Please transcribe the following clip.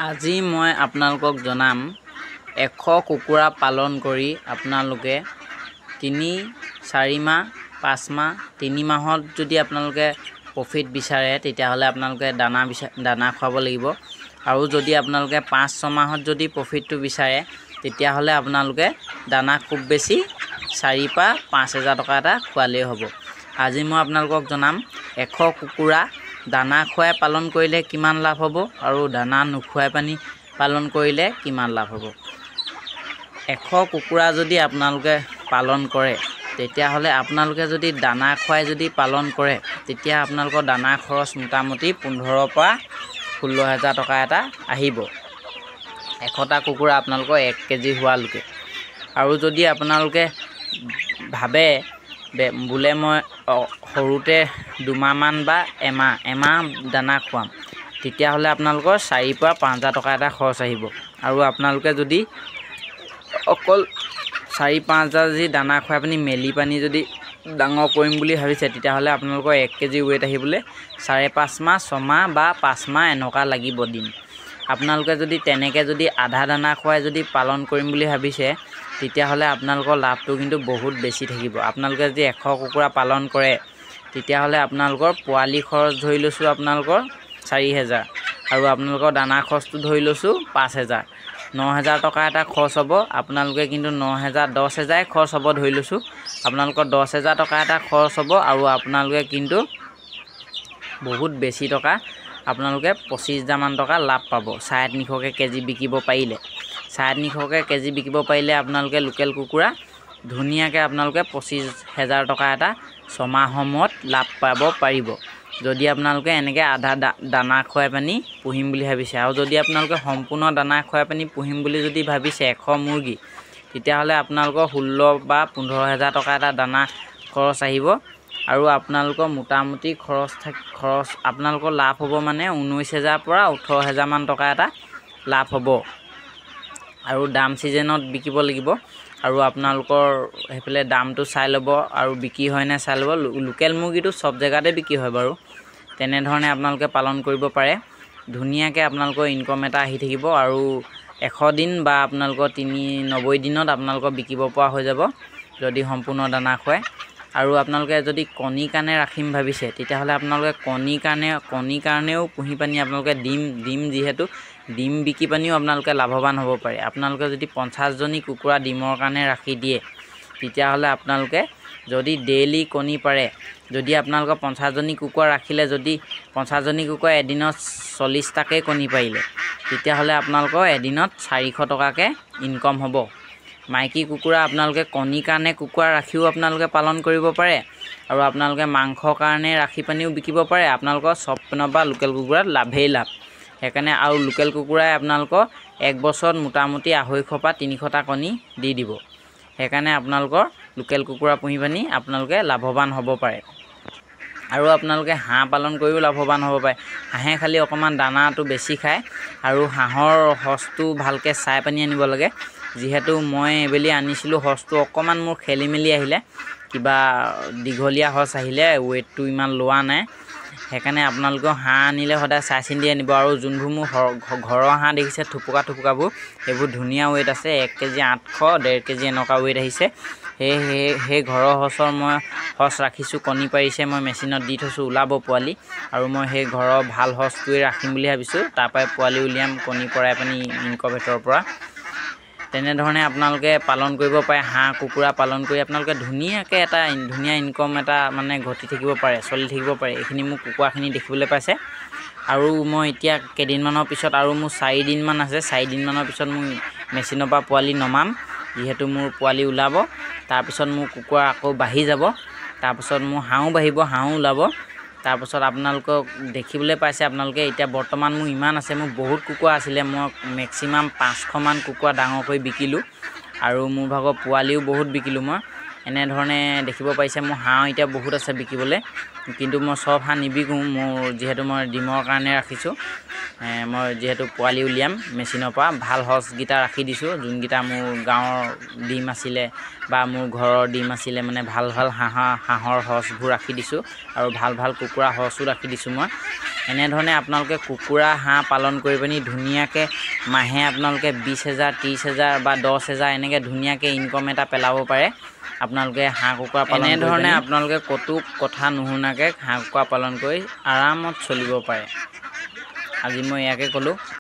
আজি মই আপোনালোকক জনাম 100 কুকুৰা পালন কৰি আপোনালোকে 3-4 মাহ 5 মাহ 3 মাহত যদি আপোনালোকে প্ৰফিট বিচাৰে তেতিয়াহ'লে আপোনালোকে দানা খুৱাব লাগিব আৰু যদি আপোনালোকে 5-6 মাহত যদি প্ৰফিটটো বিচাৰে তেতিয়াহ'লে আপোনালোকে দানা খুব বেছি 4 পৰা 5,000 টকা এটা খোৱালেই হ'ব। আজি মই আপোনালোকক জনাম 100 কুকুৰা দানা খুৱাই পালন কৰিলে কিমান লাভ হ'ব আৰু দানা নোখুৱাই পানি পালন কৰিলে কিমান লাভ হ'ব। 100 কুকুৰা যদি আপোনালোকে পালন কৰে তেতিয়াহ'লে আপোনালোকে যদি দানা খুৱাই যদি পালন কৰে তেতিয়া আপোনালোকৰ দানা খৰচ মোটামুটি 15 পৰা 16,000 টকা এটা আহিব 100টা কুকুৰা আপোনালোকৰ 1 কেজি হোৱালৈকে। আৰু যদি আপোনালোকে ভাবে বোলে মই সৰুতে 2 মাহমান বা এমাহ দানা খুৱাম তেতিয়াহ'লে আপোনালোকৰ 4 পৰা 5,000 টকা এটা খৰচ আহিব। আৰু আপোনালোকে যদি অকল 4-5,000 যদি দানা খুৱাই পানি মেলি পানি যদি ডাঙৰ কৰিম বুলি ভাবিছে তেতিয়াহ'লে আপোনালোকৰ 1 কেজি ৱেট আহিবলৈ 4.5 মাহ 6 মাহ বা 5 মাহ এনেকুৱা লাগিব দিন। আপোনালোকে যদি তেনেকৈ যদি আধা দানা খুৱাই যদি পালন কৰিম বুলি ভাবিছে তেতিয়াহ'লে আপোনালোকৰ লাভটো কিন্তু বহুত বেছি থাকিব। আপোনালোকে যদি 100 কুকুৰা পালন কৰে তেতিয়াহ'লে আপোনালোকৰ পোৱালি খৰচ ধৰি লৈছোঁ আপোনালোকৰ 4,000 আৰু আপোনালোকৰ দানা খৰচটো ধৰি লৈছোঁ 5,000 9,000 টকা এটা খৰচ হ'ব। আপোনালোকে কিন্তু 9,000 10,000 খৰচ হ'ব ধৰি লৈছোঁ। আপোনালোকৰ 10,000 টকা এটা খৰচ হ'ব আৰু আপোনালোকে কিন্তু বহুত বেছি টকা আপোনালোকে 25,000 মান টকা লাভ পাব 350কৈ কেজি বিকিব পাৰিলে। 350কৈ কেজি বিকিব পাৰিলে আপোনালোকে লোকেল কুকুৰা ধুনীয়াকৈ আপোনালোকে 25,000 টকা এটা 6 মাহৰ মূৰত লাভ পাব পাৰিব যদি আপোনালোকে এনেকৈ আধা দানা খুৱাই পানি পুহিম বুলি ভাবিছে। আৰু যদি আপোনালোকে সম্পূৰ্ণ দানা খুৱাই পানি পুহিম বুলি যদি ভাবিছে 100 মুৰ্গী তেতিয়াহ'লে আপোনালোকৰ 16 বা 15,000 টকা এটা দানা খৰচ আহিব আৰু আপোনালোকৰ মোটামুটি খৰচ আপোনালোকৰ লাভ হ'ব মানে 19,000 পৰা 18,000 মান টকা এটা লাভ হ'ব। আৰু দাম ছিজনত বিকিব লাগিব আৰু আপোনালোকৰ সেইফালে দামটো চাই ল'ব আৰু বিক্ৰী হয় নে চাই ল'ব। লোকেল মুৰ্গীটো চব জেগাতে বিক্ৰী হয় বাৰু। তেনেধৰণে আপোনালোকে পালন কৰিব পাৰে ধুনীয়াকৈ আপোনালোকৰ ইনকম এটা আহি থাকিব আৰু 100 দিন বা আপোনালোকৰ 90 দিনত আপোনালোকৰ বিকিব পৰা হৈ যাব যদি সম্পূৰ্ণ দানা খুৱায়। আৰু আপোনালোকে যদি কণীৰ কাৰণে ৰাখিম ভাবিছে তেতিয়াহ'লে আপোনালোকে কণীৰ কাৰণেও পুহি পানি আপোনালোকে ডিম যিহেতু ডিম বিকি পানিও আপোনালোকে লাভৱান হ'ব পাৰে। আপোনালোকে যদি 50জনী কুকুৰা ডিমৰ কাৰণে ৰাখি দিয়ে তেতিয়াহ'লে আপোনালোকে যদি ডেইলি কণী পাৰে যদি আপোনালোকৰ 50জনী কুকুৰা ৰাখিলে যদি 50জনী কুকুৰা এদিনত 40টাকৈ কণী পাৰিলে তেতিয়াহ'লে আপোনালোকৰ এদিনত 400 টকাকৈ ইনকম হ'ব। মাইকী কুকুৰা আপোনালোকে কণীৰ কাৰণে কুকুৰা ৰাখিও আপোনালোকে পালন কৰিব পাৰে আৰু আপোনালোকে মাংসৰ কাৰণে ৰাখি পানিও বিকিব পাৰে। আপোনালোকৰ চব পিনৰ পৰা লোকেল কুকুৰাত লাভেই লাভ। সেইকাৰণে আৰু লোকেল কুকুৰাই আপোনালোকৰ 1 বছৰত মোটামুটি 250 পৰা 300টা কণী দি দিব। সেইকাৰণে আপোনালোকৰ লোকেল কুকুৰা পুহি পানি আপোনালোকে লাভৱান হ'ব পাৰে। আৰু আপোনালোকে হাঁহ পালন কৰিও লাভৱান হ'ব পাৰে। হাঁহে খালি অকণমান দানাটো বেছি খায় আৰু হাঁহৰ সঁচটো ভালকৈ চাই পানি আনিব লাগে। যিহেতু মই এইবেলি আনিছিলোঁ সঁচটো অকণমান মোৰ খেলি মেলি আহিলে কিবা দীঘলীয়া সঁচ আহিলে ৱেটটো ইমান লোৱা নাই। সেইকাৰণে আপোনালোকেও হাঁহ আনিলে সদায় চাই চিন্তি আনিব। আৰু যোনবোৰ মোৰ ঘৰৰ হাঁহ দেখিছে থুপুকাবোৰ সেইবোৰ ধুনীয়া ৱেট আছে 1 কেজি 800 1.5 কেজি এনেকুৱা ৱেট আহিছে। সেই ঘৰৰ সঁচৰ মই সঁচ ৰাখিছোঁ কণী পাৰিছে মই মেচিনত দি থৈছোঁ ওলাব পোৱালি আৰু মই সেই ঘৰৰ ভাল সঁচটোৱে ৰাখিম বুলি ভাবিছোঁ। তাৰপৰাই পোৱালি উলিয়াম কণী পৰাই পানি ইনকুবেটৰৰ পৰা। তেনেধৰণে আপোনালোকে পালন কৰিব পাৰে। হাঁহ কুকুৰা পালন কৰি আপোনালোকে ধুনীয়াকৈ এটা ধুনীয়া ইনকম এটা মানে ঘটি থাকিব পাৰে চলি থাকিব পাৰে। এইখিনি মোৰ কুকুৰাখিনি দেখিবলৈ পাইছে আৰু মই এতিয়া কেইদিনমানৰ পিছত আৰু মোৰ 4 দিনমান আছে 4 দিনমানৰ পিছত মই মেচিনৰ পৰা পোৱালি নমাম। যিহেতু মোৰ পোৱালি ওলাব তাৰপিছত মোৰ কুকুৰা আকৌ বাঢ়ি যাব তাৰপিছত মোৰ হাঁহো বাঢ়িব হাঁহো ওলাব। তাৰপিছত আপোনালোকক দেখিবলৈ পাইছে আপোনালোকে এতিয়া বৰ্তমান মোৰ ইমান আছে মোৰ বহুত কুকুৰা আছিলে মই মেক্সিমাম 500 মান কুকুৰা ডাঙৰ কৰি বিকিলোঁ আৰু মোৰ ভাগৰ পোৱালিও বহুত বিকিলোঁ মই। এনেধৰণে দেখিব পাৰিছে মোৰ হাঁহ এতিয়া বহুত আছে বিকিবলৈ। কিন্তু মই চব হাঁহ নিবিকো মোৰ যিহেতু মই ডিমৰ কাৰণে ৰাখিছোঁ মই যিহেতু পোৱালি উলিয়াম মেচিনৰ পৰা ভাল সঁচকেইটা ৰাখি দিছোঁ যোনকেইটা মোৰ গাঁৱৰ ডিম আছিলে বা মোৰ ঘৰৰ ডিম আছিলে মানে ভাল হাঁহৰ সঁচবোৰ ৰাখি দিছোঁ আৰু ভাল কুকুৰা সঁচো ৰাখি দিছোঁ মই এনেধৰণে আপোনালোকে কুকুৰা হাঁহ পালন কৰি পিনি ধুনীয়াকৈ মাহে আপোনালোকে 20,000 30,000 বা 10,000 এনেকৈ ধুনীয়াকৈ ইনকম এটা পেলাব পাৰে আপোনালোকে হাঁহ কুকুৰা পালন এনেধৰণে আপোনালোকে কতো কথা নুশুনাকৈ হাঁহ কুকুৰা পালন কৰি আৰামত চলিব পাৰে আজি মই ইয়াকে ক'লোঁ।